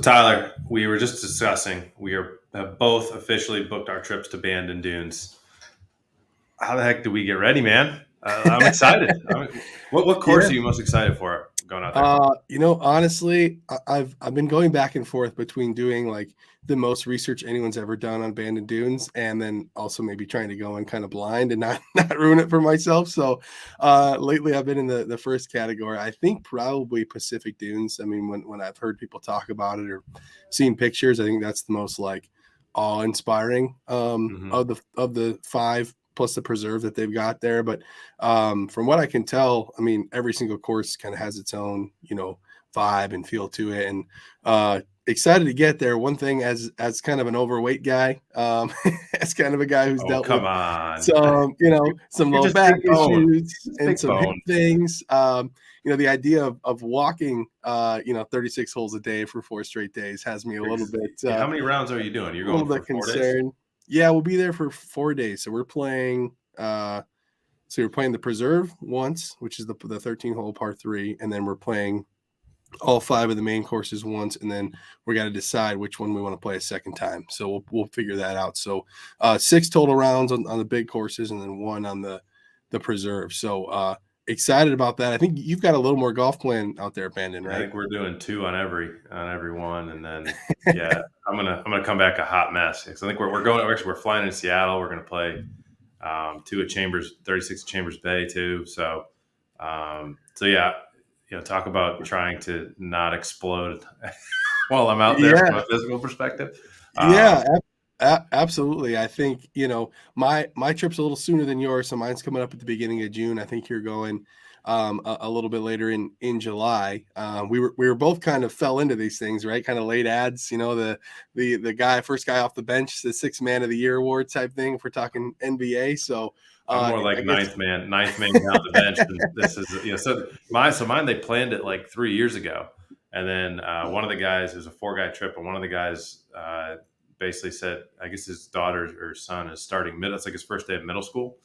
Tyler, we were just discussing have both officially booked our trips to Bandon Dunes. How the heck do we get ready, man? I'm excited. What course Yeah. are you most excited for going out there? Honestly, I've been going back and forth between doing like the most research anyone's ever done on Bandon Dunes, and then also maybe trying to go in kind of blind and not not ruin it for myself. So, lately I've been in the first category. I think probably Pacific Dunes. I mean, when I've heard people talk about it or seen pictures, I think that's the most like awe-inspiring Hmm. of the five plus the preserve that they've got there. But from what I can tell, I mean, every single course kind of has its own, vibe and feel to it. And excited to get there. One thing as kind of an overweight guy, as kind of a guy who's Oh, dealt come with on. some, some You're low just back big bone. issues Just and big some hip bone. things. The idea of walking, 36 holes a day for 4 straight days has me a little bit, Yeah, how many rounds are you doing? You're a little going for bit 4 days? concerned. Yeah, we'll be there for 4 days. So we're playing. So we're playing the preserve once, which is the 13 hole par three, and then we're playing all five of the main courses once, and then we got to decide which one we want to play a second time. So we'll figure that out. So six total rounds on the big courses, and then one on the preserve. So excited about that. I think you've got a little more golf plan out there, Bandon, I right? think we're doing two on every one, and then yeah, I'm gonna come back a hot mess because I think we're flying in Seattle. We're gonna play two at Chambers, 36 Chambers Bay too. So yeah, talk about trying to not explode while I'm out there from Yeah, a physical perspective. Um, yeah, absolutely. I think my trip's a little sooner than yours, so mine's coming up at the beginning of June. I think you're going a little bit later in July. We were both kind of fell into these things, right? Kind of late ads, the guy first guy off the bench, the sixth man of the year award type thing. If we're talking NBA, so I'm more I like guess ninth man down the bench, and this is so mine they planned it like 3 years ago, and then one of the guys, it was a 4 guy trip, and one of the guys basically said, I guess his daughter or son is starting middle. It's like his first day of middle school.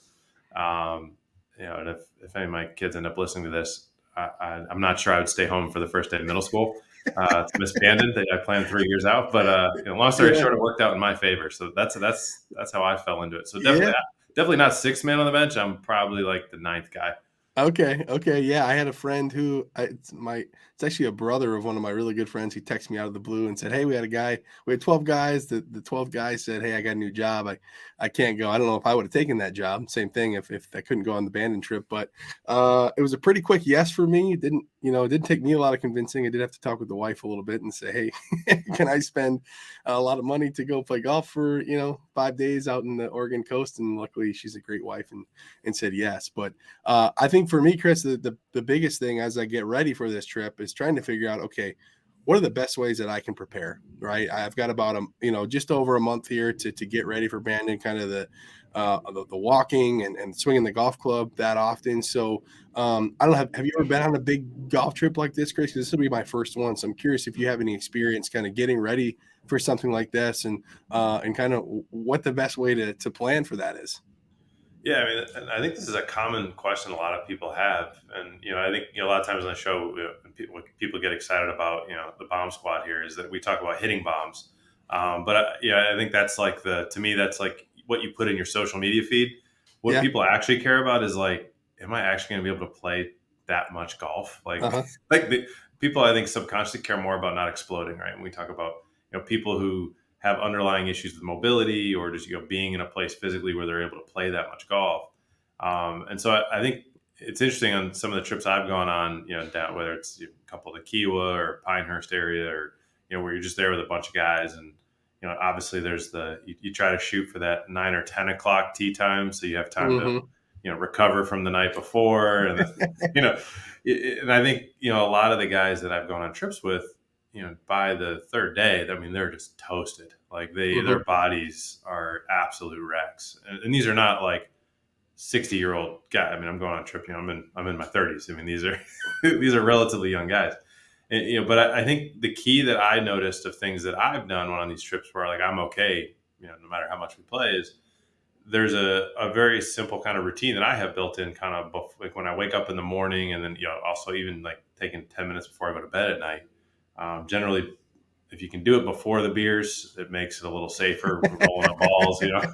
Um, and if any of my kids end up listening to this, I'm not sure I would stay home for the first day of middle school. It's Miss Bandon that I planned 3 years out, but long story yeah, short, it worked out in my favor. So that's how I fell into it. So yeah. definitely not sixth man on the bench. I'm probably like the ninth guy. Okay, okay, yeah, I had a friend who it's actually a brother of one of my really good friends. He texted me out of the blue and said, "Hey, we had 12 guys. The 12 guys said, "Hey, I got a new job. I can't go." I don't know if I would have taken that job. Same thing if I couldn't go on the Bandon trip, but it was a pretty quick yes for me. It didn't take me a lot of convincing. I did have to talk with the wife a little bit and say, "Hey, can I spend a lot of money to go play golf for, 5 days out in the Oregon coast?" And luckily she's a great wife and said yes. But I think for me, Chris, the biggest thing as I get ready for this trip is trying to figure out, okay, what are the best ways that I can prepare, right? I've got about just over a month here to get ready for Bandon, kind of the walking and swinging the golf club that often. So I don't know, have you ever been on a big golf trip like this, Chris? 'Cause this will be my first one. So I'm curious if you have any experience kind of getting ready for something like this and kind of what the best way to plan for that is. Yeah, I mean, and I think this is a common question a lot of people have, and I think a lot of times on the show, when people get excited about the bomb squad here is that we talk about hitting bombs, but I think that's like to me that's like what you put in your social media feed. What Yeah. people actually care about is like, am I actually going to be able to play that much golf? Like, Uh-huh. like people I think subconsciously care more about not exploding, right? When we talk about people who have underlying issues with mobility or just being in a place physically where they're able to play that much golf. And so I think it's interesting on some of the trips I've gone on, down, whether it's a couple of the Kiowa or Pinehurst area, or where you're just there with a bunch of guys, and obviously there's you try to shoot for that 9 or 10 o'clock tee time, so you have time to Mhm. recover from the night before, and then, and I think a lot of the guys that I've gone on trips with, by the third day, I mean, they're just toasted. Like their Mhm. bodies are absolute wrecks, and these are not like 60-year-old guy. I mean, I'm going on a trip. I'm in my 30s. I mean, these are these are relatively young guys. And, but I think the key that I noticed of things that I've done on these trips where like I'm okay, no matter how much we play, is there's a very simple kind of routine that I have built in, kind of like when I wake up in the morning, and then also even like taking 10 minutes before I go to bed at night. Generally, if you can do it before the beers, it makes it a little safer rolling up balls, yeah.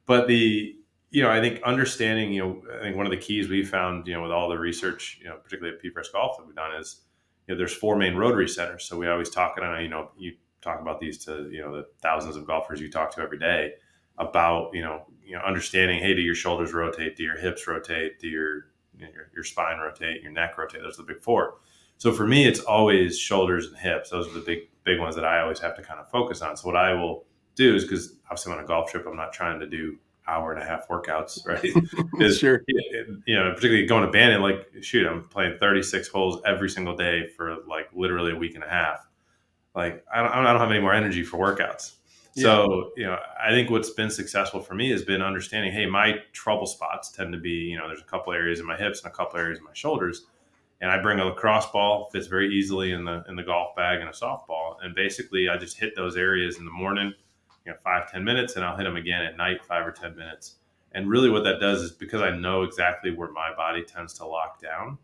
But I think understanding, I think one of the keys we found, with all the research, particularly at PFRS Golf that we've done is, there's 4 main rotary centers. So we always talk, and I know, you talk about these to, the thousands of golfers you talk to every day about, understanding, hey, do your shoulders rotate? Do your hips rotate? Do your spine rotate? Your neck rotate? Those are the big 4. So for me, it's always shoulders and hips. Those are the big ones that I always have to kind of focus on. So what I will do is, because obviously I'm on a golf trip, I'm not trying to do hour and a half workouts, right? Is Sure. particularly going to Bandon, like, shoot, I'm playing 36 holes every single day for like literally a week and a half. Like, I don't have any more energy for workouts. So, I think what's been successful for me has been understanding, hey, my trouble spots tend to be, there's a couple areas in my hips and a couple areas in my shoulders. And I bring a lacrosse ball, fits very easily in the golf bag, and a softball. And basically I just hit those areas in the morning, 5-10 minutes, and I'll hit them again at night, 5 or 10 minutes. And really what that does is, because I know exactly where my body tends to lock down,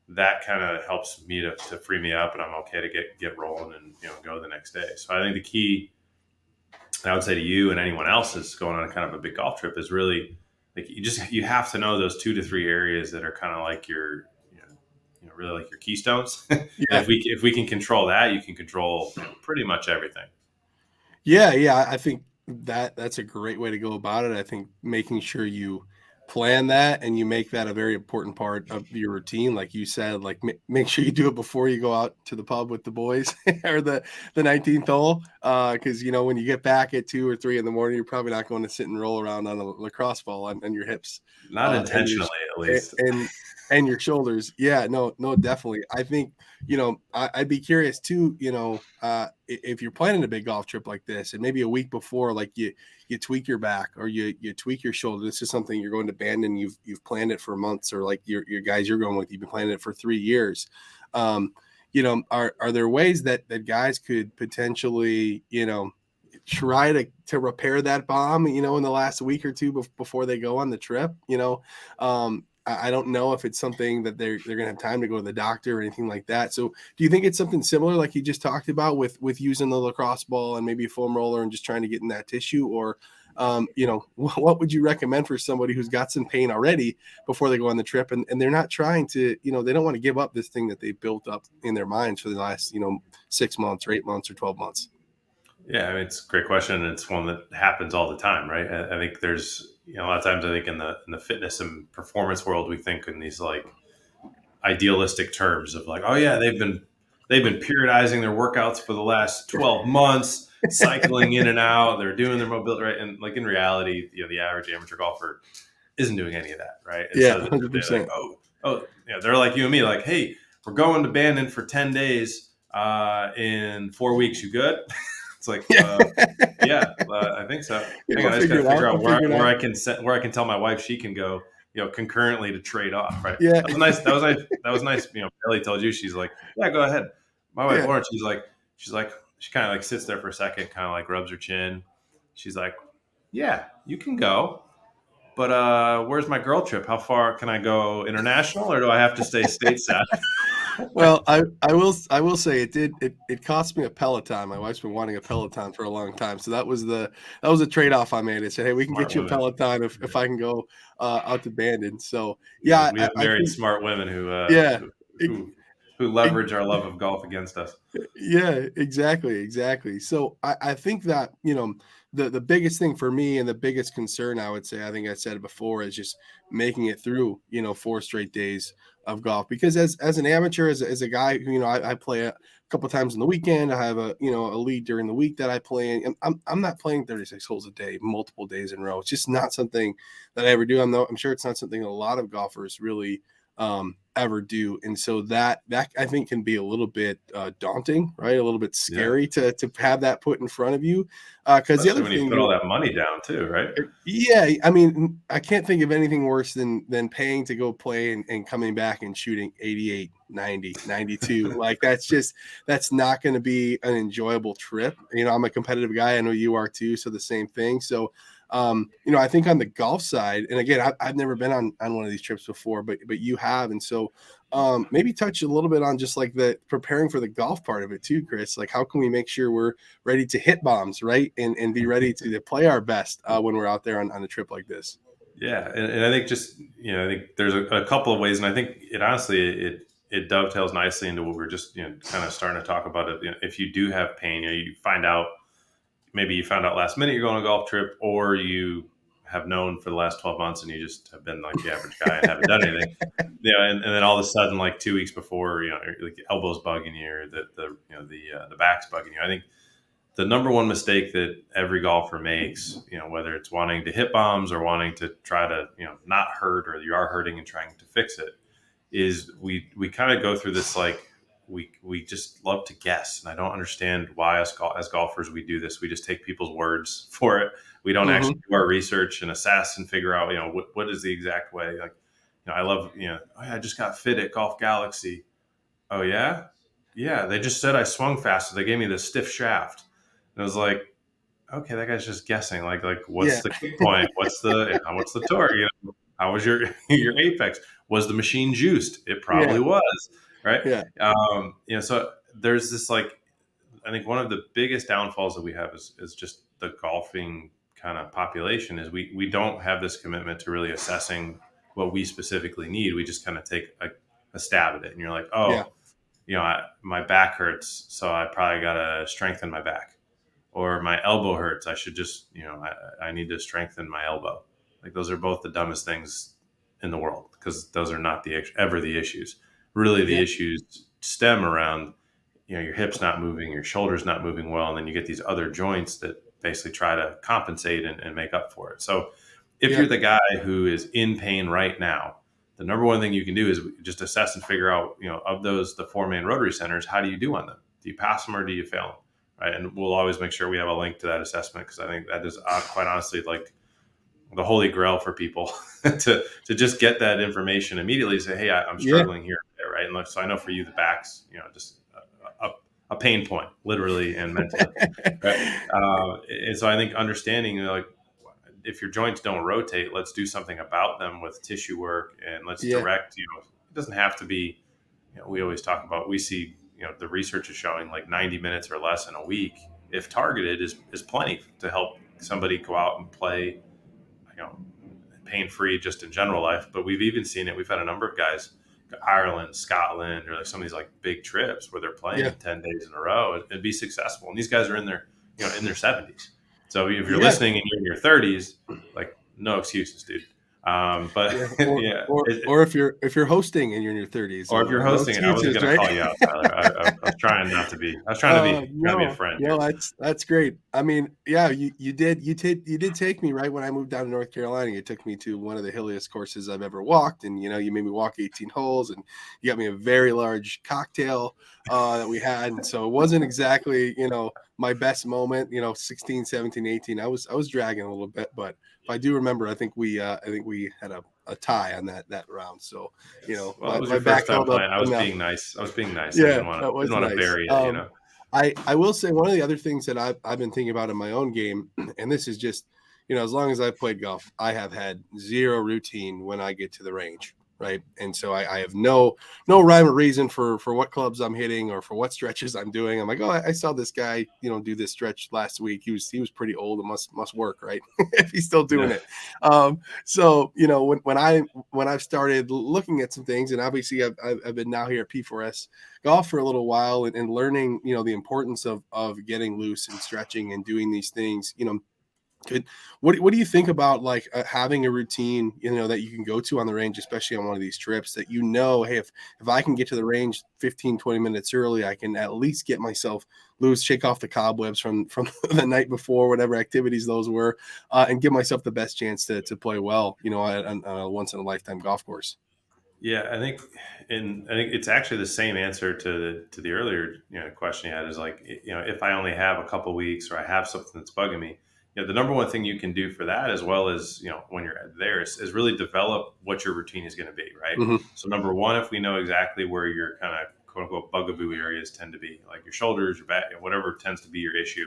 that kind of helps me to free me up, and I'm okay to get rolling and, go the next day. So I think the key, I would say to you and anyone else that's going on a kind of a big golf trip, is really, like, you have to know those 2 to 3 areas that are kind of like your, really like your keystones. And Yeah. if we can control that, you can control pretty much everything. Yeah. I think that's a great way to go about it. I think making sure you plan that and you make that a very important part of your routine. Like you said, like make sure you do it before you go out to the pub with the boys or the 19th hole. Cause when you get back at 2 or 3 in the morning, you're probably not going to sit and roll around on a lacrosse ball on your hips, Not and intentionally, at least. and your shoulders. Yeah, no, definitely. I think, I'd be curious too, if you're planning a big golf trip like this, and maybe a week before, like you tweak your back or you tweak your shoulder. This is something you're going to Bandon, you've planned it for months, or like your guys you're going with, you've been planning it for 3 years. Are there ways that guys could potentially, try to repair that bomb, in the last week or 2 before they go on the trip? I don't know if it's something that they're going to have time to go to the doctor or anything like that. So do you think it's something similar, like you just talked about, with using the lacrosse ball and maybe a foam roller and just trying to get in that tissue? Or, what would you recommend for somebody who's got some pain already before they go on the trip, and they're not trying to, they don't want to give up this thing that they've built up in their minds for the last, 6 months or 8 months or 12 months? Yeah, I mean, it's a great question, and it's one that happens all the time, right? I think there's, a lot of times, I think in the fitness and performance world, we think in these like idealistic terms of like, oh yeah, they've been periodizing their workouts for the last 12 months, cycling in and out, they're doing their mobility, right? And like in reality, the average amateur golfer isn't doing any of that, right? And Yeah, so they're like, 100%. they're like you and me, like, hey, we're going to Bandon for 10 days in 4 weeks. You good? It's like, yeah, I think so. Hang on, I just got to figure out where I can tell my wife she can go, concurrently to trade off. Right? Yeah. That was nice. That was nice. That was nice. Bailey told you, she's like, yeah, go ahead. My wife Lauren, she's like, she kind of like sits there for a second, kind of like rubs her chin. She's like, yeah, you can go, but where's my girl trip? How far can I go international, or do I have to stay stateside? Well, I will say it cost me a Peloton. My wife's been wanting a Peloton for a long time, so that was a trade off I made. I said, hey, we can Smart get you a women. Peloton if I can go out to Bandon. So Yeah, yeah, we have I married think, smart women who yeah, who leverage our love of golf against us. yeah, exactly. So I think that, the biggest thing for me and the biggest concern, I would say, I think I said it before, is just making it through, 4 straight days of golf. Because as an amateur, as a guy who, I play a couple times on the weekend, I have a league during the week that I play in, and I'm not playing 36 holes a day, multiple days in a row. It's just not something that I ever do. I'm sure it's not something a lot of golfers really ever do. And so that I think can be a little bit daunting, right? A little bit Yeah, scary to have that put in front of you. Because the especially other when you thing, put all that money down too, right? yeah, I mean, I can't think of anything worse than paying to go play and coming back and shooting 88, 90, 92. Like that's not going to be an enjoyable trip. I'm a competitive guy. I know you are too. So the same thing. So I think on the golf side, and again, I've never been on one of these trips before, but you have, and so maybe touch a little bit on just like the preparing for the golf part of it too, Chris. Like, how can we make sure we're ready to hit bombs, right, and be ready to play our best when we're out there on a trip like this? Yeah, and I think just I think there's a couple of ways, and I think it honestly it dovetails nicely into what we're just kind of starting to talk about. It if you do have pain, you find out maybe you found out last minute you're going on a golf trip, or you have known for the last 12 months and you just have been like the average guy and haven't done anything. And then all of a sudden, like 2 weeks before, like the elbows bugging you, or the back's bugging you. I think the number one mistake that every golfer makes, whether it's wanting to hit bombs or wanting to try to, not hurt, or you are hurting and trying to fix it, is we kind of go through this like we just love to guess, and I don't understand why as golfers we do this. We just take people's words for it. We don't Hmm. actually do our research and assess and figure out what is the exact way. Like I love oh, yeah, I just got fit at Golf Galaxy. Oh yeah, yeah. They just said I swung faster. They gave me this stiff shaft. And I was like, okay, that guy's just guessing. Like what's Yeah, the kick point? What's the torque? How was your your apex? Was the machine juiced? It yeah, probably was, right? yeah, So there's this like I think one of the biggest downfalls that we have is just the golfing kind of population is we don't have this commitment to really assessing what we specifically need. We just kind of take a stab at it, and you're like, yeah, oh, my back hurts, so I probably got to strengthen my back, or my elbow hurts. I should just, I need to strengthen my elbow. Like those are both the dumbest things in the world, because those are not ever the issues. Really, the yeah, issues stem around, your hips not moving, your shoulders not moving well, and then you get these other joints that basically try to compensate and make up for it. So if yeah, you're the guy who is in pain right now, the number one thing you can do is just assess and figure out, of those, the four main rotary centers, how do you do on them? Do you pass them or do you fail them? Right. And we'll always make sure we have a link to that assessment, because I think that is quite honestly like the holy grail for people to just get that information immediately. Say, hey, I'm yeah, struggling here, right? And so I know for you, the back's, just a pain point, literally and mentally, right? And so I think understanding, like, if your joints don't rotate, let's do something about them with tissue work, and let's yeah, direct. It doesn't have to be. We always talk about. We see, the research is showing like 90 minutes or less in a week, if targeted, is plenty to help somebody go out and play, you know, pain free just in general life. But we've even seen it. We've had a number of guys, Ireland, Scotland, or like some of these like big trips where they're yeah, playing 10 days in a row and be successful. And these guys are in their, in their 70s. So if you're yeah, listening and you're in your 30s, like no excuses, dude. But yeah. Or yeah, or or if you're hosting and you're in your 30s, or if you're no hosting it, I wasn't excuses, going to right? call you out, Tyler. I was trying not to be. I was trying to be a No, friend no, here. that's great. I mean, yeah, you did take me right when I moved down to North Carolina. You took me to one of the hilliest courses I've ever walked, and you made me walk 18 holes, and you got me a very large cocktail that we had, and so it wasn't exactly my best moment. 16, 17, 18. I was dragging a little bit, but if I do remember, I think we had a tie on that round. So Yes. Well, it my was my your back first time held up playing. I was enough. being nice. I was being nice. I Yeah, that didn't was want to nice. bury it. I will say one of the other things that I've been thinking about in my own game, and this is just, as long as I've played golf, I have had zero routine when I get to the range, right? And so I have no rhyme or reason for what clubs I'm hitting or for what stretches I'm doing. I'm like, oh, I saw this guy, do this stretch last week. He was pretty old. It must work, right? If he's still doing Yeah. it. So when I've started looking at some things, and obviously I've been now here at P4S golf for a little while, and learning the importance of getting loose and stretching and doing these things. could what do you think about like having a routine that you can go to on the range, especially on one of these trips, that hey, if I can get to the range 15-20 minutes early, I can at least get myself loose, shake off the cobwebs from the night before, whatever activities those were, and give myself the best chance to play well on a once in a lifetime golf course. Yeah, I think it's actually the same answer to the earlier question you had, is like, if I only have a couple weeks, or I have something that's bugging me, the number one thing you can do for that, as well as when you're there, is really develop what your routine is going to be, right? Hmm. So number one, if we know exactly where your kind of quote unquote bugaboo areas tend to be, like your shoulders, your back, whatever tends to be your issue,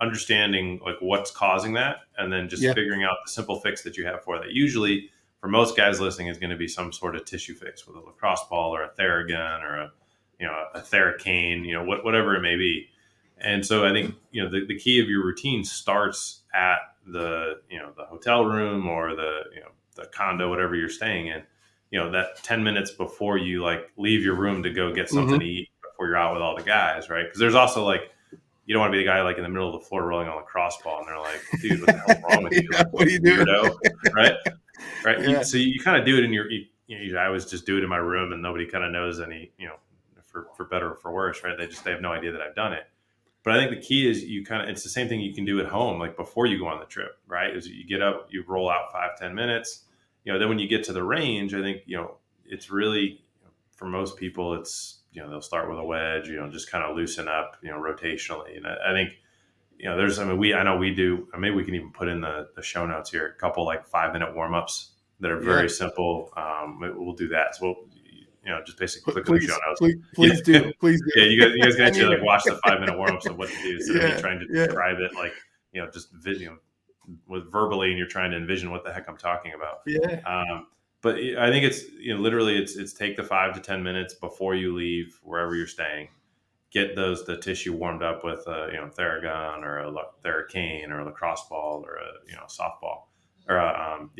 understanding like what's causing that, and then just Yeah. figuring out the simple fix that you have for that. Usually, for most guys listening, is going to be some sort of tissue fix with a lacrosse ball or a Theragun or a Theracane, whatever it may be. And so I think the key of your routine starts at the hotel room or the condo, whatever you're staying in. That 10 minutes before you like leave your room to go get something to Mm-hmm. eat before you're out with all the guys, right? Because there's also like you don't want to be the guy like in the middle of the floor rolling on a lacrosse ball, and they're like, "Dude, what the hell's wrong with you? Yeah. Like, What are you doing? weirdo?" Right? Right? Yeah. So you kind of do it in I always just do it in my room, and nobody kind of knows any, for better or for worse, right? They have no idea that I've done it. But I think the key is it's the same thing you can do at home, like before you go on the trip, right? Is you get up, you roll out 5-10 minutes, then when you get to the range, I think, it's really, for most people, it's, they'll start with a wedge, just kind of loosen up, rotationally. And I think, I know we do, maybe we can even put in the show notes here, a couple like 5-minute warm-ups that are Yeah. very simple. We'll do that. So just basically click on the show Please, notes. please, Yeah. please do. Please do. Yeah, you guys can I actually need like it. watch the 5-minute warm-ups of what to do instead of me Yeah. trying to Yeah. describe it like, just video with verbally, and you're trying to envision what the heck I'm talking about. Yeah. But I think it's, literally it's take the 5 to 10 minutes before you leave wherever you're staying, get the tissue warmed up with Theragun or a Theracane or a lacrosse ball or a softball or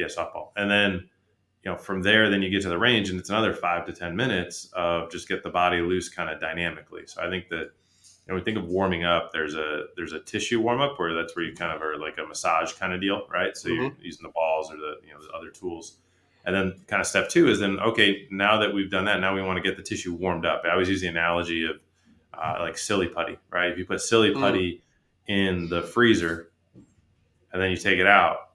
softball, and then from there, then you get to the range, and it's another 5 to 10 minutes of just get the body loose kind of dynamically. So I think that when we think of warming up, there's a tissue warm up where that's where you kind of are like a massage kind of deal, right? So you're Mm-hmm. using the balls or the other tools. And then kind of step two is then, okay, now that we've done that, now we want to get the tissue warmed up. I always use the analogy of like silly putty, right? If you put silly Mm. putty in the freezer and then you take it out,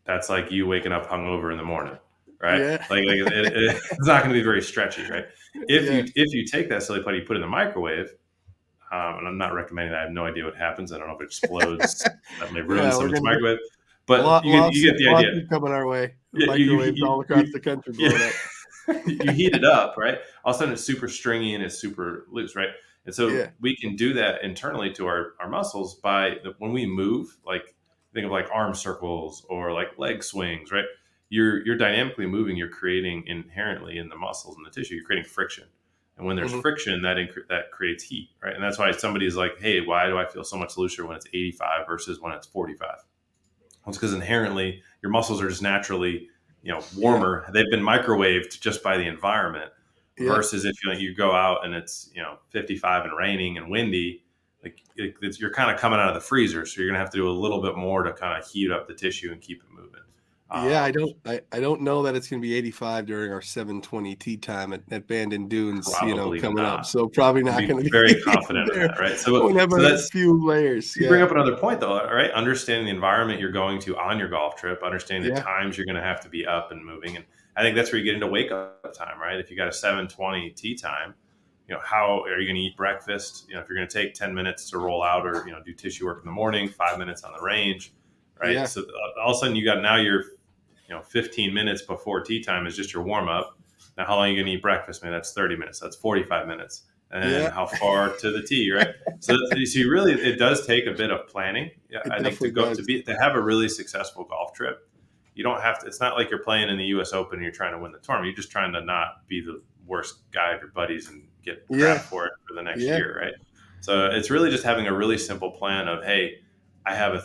that's like you waking up hungover in the morning, right? Yeah. It's not going to be very stretchy, right? If Yeah. you take that silly putty, you put it in the microwave, and I'm not recommending that. I have no idea what happens. I don't know if it explodes. That may ruin Yeah. We're someone's gonna get microwave, but you get the idea. lawsuit coming our way. Yeah, Microwaves all across the country blowing up. you heat it up, right? All of a sudden, it's super stringy and it's super loose, right? And so Yeah. we can do that internally to our muscles when we move, like think of like arm circles or like leg swings, right? You're dynamically moving. You're creating inherently in the muscles and the tissue. You're creating friction, and when there's Mm-hmm. friction, that creates heat, right? And that's why somebody's like, "Hey, why do I feel so much looser when it's 85 versus when it's 45?" Well, it's because inherently your muscles are just naturally Yeah. warmer. They've been microwaved just by the environment Yeah. versus if you go out and it's 55 and raining and windy, like you're kind of coming out of the freezer, so you're gonna have to do a little bit more to kind of heat up the tissue and keep it moving. Yeah, um, I don't know that it's gonna be 85 during our 720 tea time at Bandon Dunes, Probably coming up. not. So probably I'd not be gonna be very confident in there. that, right? We'll have So a that's few layers. you bring Yeah. up another point though, right? Understanding the environment you're going to on your golf trip, understanding the Yeah. times you're going to have to be up and moving. And I think that's where you get into wake up time, right? If you got a 7:20 tea time, how are you going to eat breakfast? If you're going to take 10 minutes to roll out or, do tissue work in the morning, 5 minutes on the range, right? Yeah. So all of a sudden now you're, 15 minutes before tea time is just your warm up. Now, how long are you going to eat breakfast? Maybe that's 30 minutes. That's 45 minutes. And Yeah. how far to the tee, right? So you really, it does take a bit of planning. Yeah, It I think definitely does. to have a really successful golf trip, you don't have to. It's not like you're playing in the U.S. Open and you're trying to win the tournament. You're just trying to not be the worst guy of your buddies and get Yeah. crap for it for the next Yeah. year, right? So it's really just having a really simple plan of, hey, I have a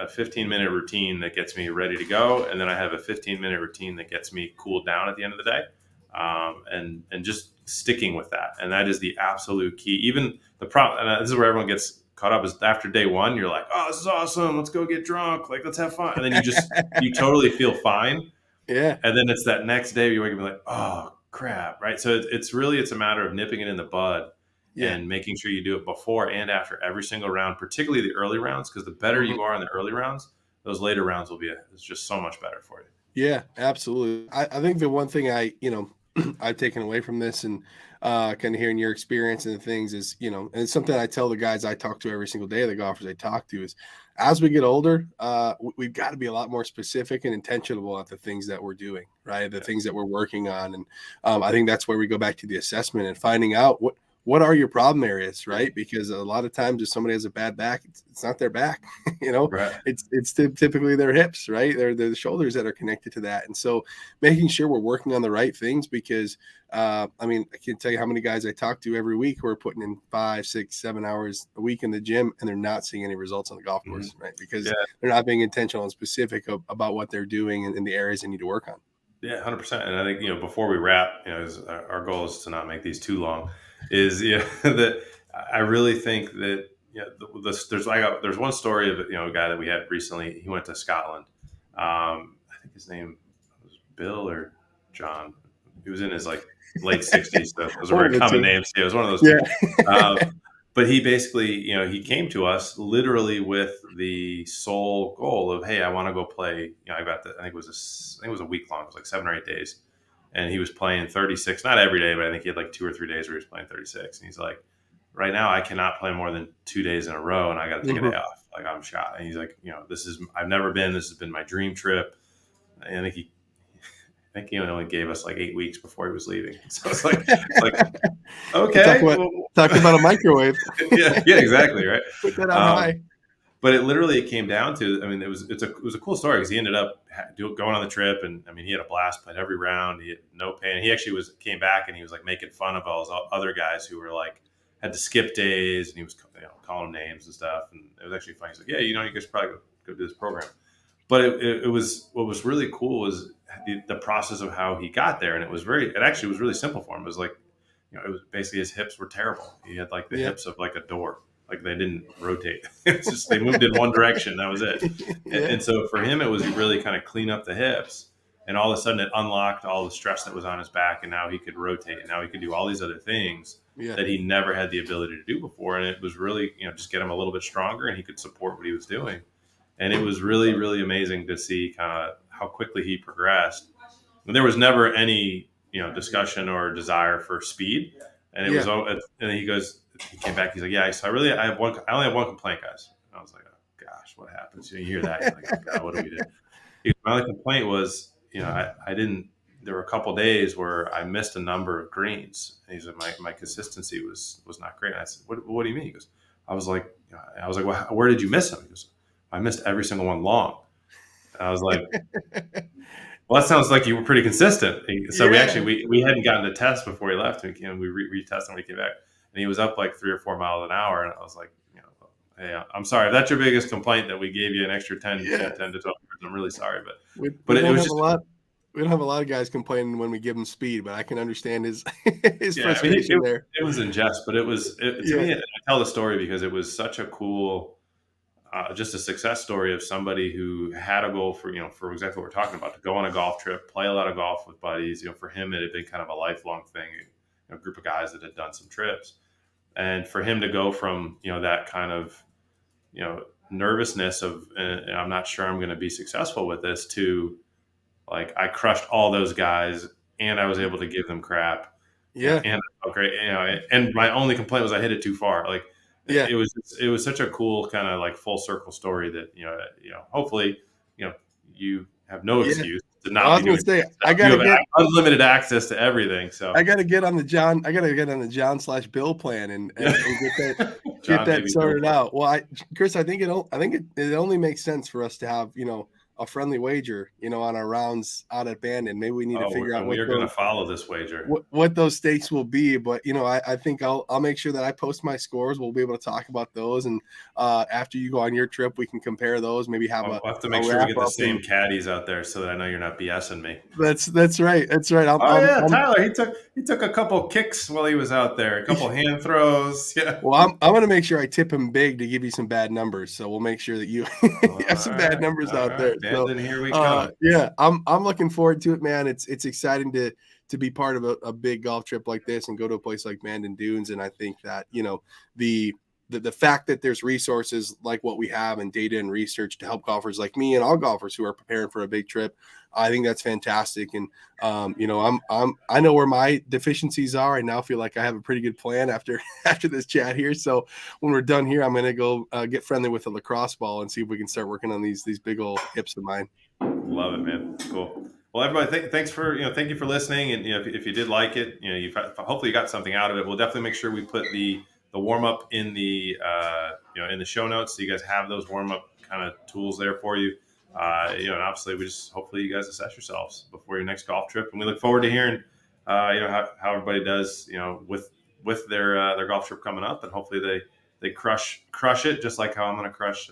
15-minute routine that gets me ready to go, and then I have a 15-minute routine that gets me cooled down at the end of the day, and just sticking with that. And that is the absolute key. Even the problem, and this is where everyone gets caught up, is after day one, you're like, oh, this is awesome. Let's go get drunk. Like, let's have fun. And then you totally feel fine. Yeah. And then it's that next day you wake up and be like, oh, crap. Right. So it's a matter of nipping it in the bud Yeah. and making sure you do it before and after every single round, particularly the early rounds, because the better Mhm. you are in the early rounds, those later rounds it's just so much better for you. Yeah, absolutely. I think the one thing I've taken away from this and kind of hearing your experience and things is, and it's something I tell the guys I talk to every single day, the golfers I talk to, is as we get older, we've got to be a lot more specific and intentional at the things that we're doing, right? The things that we're working on. And I think that's where we go back to the assessment and finding out what are your problem areas, right? Because a lot of times if somebody has a bad back, it's not their back, Right. it's typically their hips, right? They're the shoulders that are connected to that. And so making sure we're working on the right things, because I mean, I can't tell you how many guys I talk to every week who are putting in 5, 6, 7 hours a week in the gym and they're not seeing any results on the golf Mhm. course, right? Because Yeah. they're not being intentional and specific about what they're doing and the areas they need to work on. Yeah, 100%. And I think, before we wrap, our goal is to not make these too long. Is that I really think that there's one story of a guy that we had recently. He went to Scotland. I think his name was Bill or John. He was in his like late 60s. So those are One of very the common two. names. Yeah, it was one of those two. Yeah. Um, but he basically, he came to us literally with the sole goal of, hey, I want to go play. I got I think it was a week long. It was like 7 or 8 days, and he was playing 36. Not every day, but I think he had like 2 or 3 days where he was playing 36. And he's like, right now I cannot play more than 2 days in a row, and I got to take a day Mhm. off. Like I'm shot. And he's like, I've never been. This has been my dream trip. And I think he only gave us like 8 weeks before he was leaving. So it's like talk okay, about well, talk about a microwave. yeah, exactly, right. Put that on Um, high. but it came down to, I mean, it was a cool story because he ended up going on the trip, and I mean, he had a blast, played every round, he had no pain. He actually came back and he was like making fun of all his other guys who were like had to skip days, and he was calling them names and stuff, and it was actually funny. He's like, yeah, you guys probably go do this program. But it was, what was really cool was the process of how he got there, and it actually was really simple for him. It was like, it was basically his hips were terrible. He had like the Yeah. hips of like a door, like they didn't rotate. It's just they moved in one direction. That was it. And, Yeah. and so for him, it was really kind of clean up the hips, and all of a sudden it unlocked all the stress that was on his back, and now he could rotate, and now he could do all these other things Yeah. that he never had the ability to do before. And it was really, just get him a little bit stronger, and he could support what he was doing. And it was really, really amazing to see kind of how quickly he progressed. And there was never any, discussion or desire for speed. And it was, Yeah. and then he came back. He's like, yeah, so I only have one complaint, guys. And I was like, oh gosh, what happens? You hear that? You're like, oh God, what do we do? My only complaint was, I didn't, there were a couple days where I missed a number of greens. And he's like, my consistency was not great. And I said, what do you mean? He goes, I was like, well, where did you miss them? He goes, I missed every single one long. And I was like, well, that sounds like you were pretty consistent. So we Yeah. actually we hadn't gotten a test before he left, and we retested when we came back, and he was up like 3 or 4 miles an hour, and I was like, hey, I'm sorry if that's your biggest complaint that we gave you an extra 10, Yeah. 10 to 12 years. I'm really sorry, We but it don't was have a just, lot. We don't have a lot of guys complaining when we give them speed, but I can understand his his yeah. I mean, frustration there. it was in jest, but to Yeah. me. I tell the story because it was such a cool, just a success story of somebody who had a goal for, for exactly what we're talking about, to go on a golf trip, play a lot of golf with buddies. For him, it had been kind of a lifelong thing, a group of guys that had done some trips. And for him to go from, that kind of, nervousness of, I'm not sure I'm going to be successful with this, to like, I crushed all those guys and I was able to give them crap. Yeah. And I felt great. And my only complaint was I hit it too far. Like, Yeah. it was such a cool kind of like full circle story that, hopefully, you have no Yeah. excuse to Well, I not be was gonna doing say, stuff. You have unlimited access to everything. So I gotta get on the John. I gotta get on the John/Bill plan and yeah. get John that Baby Bill sorted Plan. out. Well, Chris, I think it only makes sense for us to have a friendly wager on our rounds out at Bandon. Maybe we need to Oh, figure out and we are going to follow this wager. what those stakes will be. But I think I'll make sure that I post my scores. We'll be able to talk about those, and after you go on your trip, we can compare those. Maybe have I'll have to a make sure we wrap get the up. same And caddies out there so that I know you're not BSing me. that's right. That's right. Oh yeah, Tyler. He took a couple kicks while he was out there, a couple hand throws. Yeah. Well, I'm gonna make sure I tip him big to give you some bad numbers. So we'll make sure that you All have some bad right, numbers all out right, there. So Bandon, here we come. yeah, I'm looking forward to it, man. It's exciting to be part of a big golf trip like this and go to a place like Bandon Dunes. And I think that the the fact that there's resources like what we have and data and research to help golfers like me and all golfers who are preparing for a big trip, I think that's fantastic. And I know where my deficiencies are. I now feel like I have a pretty good plan after after this chat here. So when we're done here, I'm gonna go get friendly with a lacrosse ball and see if we can start working on these big old hips of mine. Love it, man. Cool. Well, everybody, thanks for thank you for listening, and if you did like it, you hopefully you got something out of it. We'll definitely make sure we put the warm up in the in the show notes, so you guys have those warm up kind of tools there for you. And obviously, we just hopefully you guys assess yourselves before your next golf trip, and we look forward to hearing how everybody does with their golf trip coming up, and hopefully they crush it just like how I'm going to crush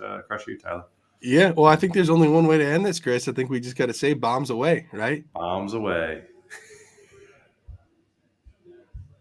you, Tyler. Yeah, well, I think there's only one way to end this, Chris. I think we just got to say bombs away, right? Bombs away.